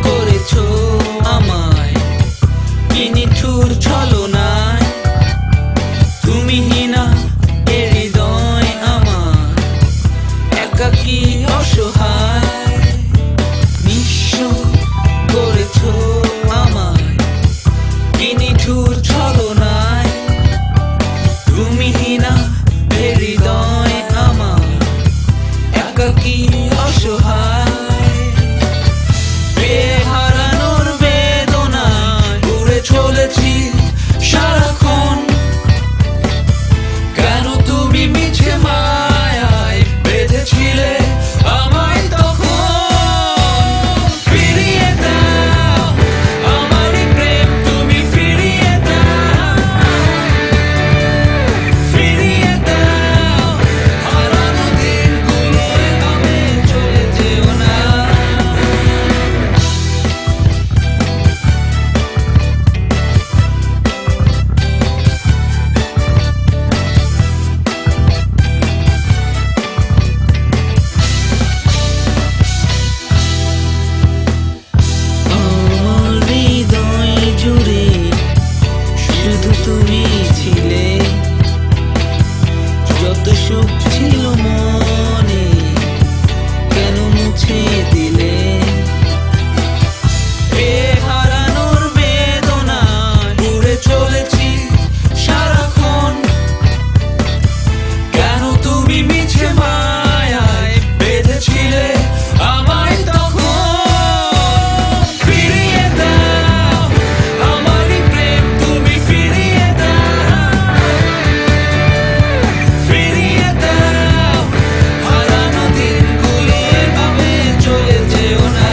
করেছো আমায় কি নিঠুর ছলনায়, তুমিহীনা এ হৃদয় আমার একাকী অসহায়। নিঃস্ব করেছো আমায় কি নিঠুর ছলনায়, তুমিহীনা এ হৃদয় আমার একাকী অসহায়। হারানোর বেদনায় উড়ে চলেছি সারাক্ষণ, কেন তুমি মিছে মায়ায় বেঁধেছিলে আমায় তখন। ফিরিয়ে দাও আমারই প্রেম, তুমি ফিরিয়ে দাও, ফিরিয়ে দাও হারানো দিনগুলো, এভাবে চলে যেও না। তুমি ছিলে যত সুখ ছিল মনে, কেন মুছে দিলে এ হারানোর বেদনায় উড়ে চলেছি সারাক্ষণ, কেন তুমি মিছে মায়ায় বেঁধেছিলে আমায় তখন। ফিরিয়ে দাও আমারই প্রেম, তুমি ফিরিয়ে দাও, ফিরিয়ে দাও হারানো দিনগুলো, এভাবে চলে যেও না।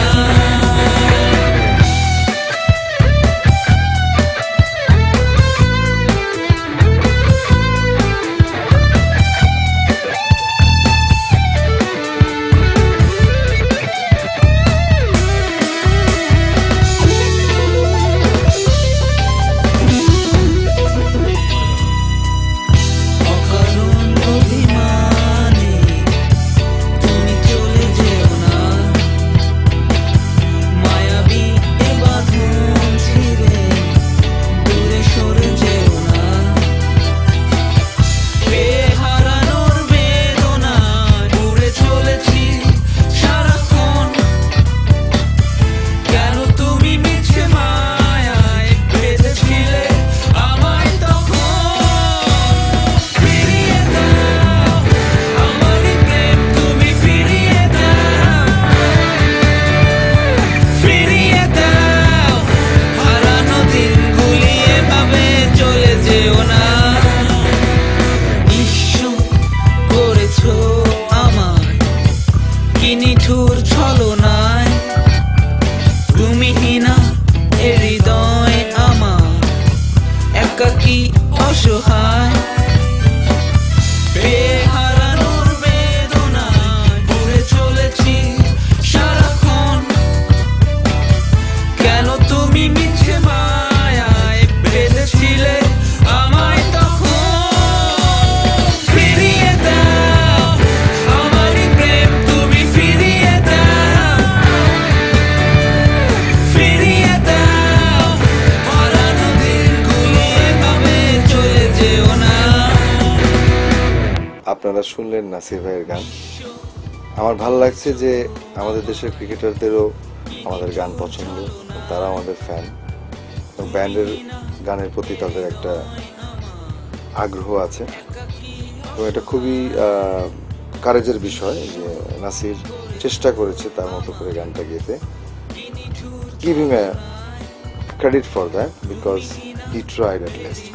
নিঠুর ছলনায় তুমিহীনা এ হৃদয় আমার একাকী অসহায়। হারানোর বেদনায় উড়ে চলেছি সারাক্ষণ, কেন তুমি মিছে মায়ায় বেঁধেছিলে আমায় তখন। ফিরিয়ে দাও আমারই প্রেম, তুমি ফিরিয়ে দাও, ফিরিয়ে দাও হারানো দিনগুলো, এভাবে চলে যেও না। আপনারা শুনলেন নাসির ভাইয়ের গান। আমার ভালো লাগছে যে আমাদের দেশের ক্রিকেটারদেরও আমাদের গান পছন্দ, তারা আমাদের ফ্যান, ব্যান্ডের গানের প্রতি তাদের একটা আগ্রহ আছে, এবং এটা খুবই কারেজের বিষয় যে নাসির চেষ্টা করেছে তার মতো করে গানটা গেতে। Give him a credit for that because he tried at least.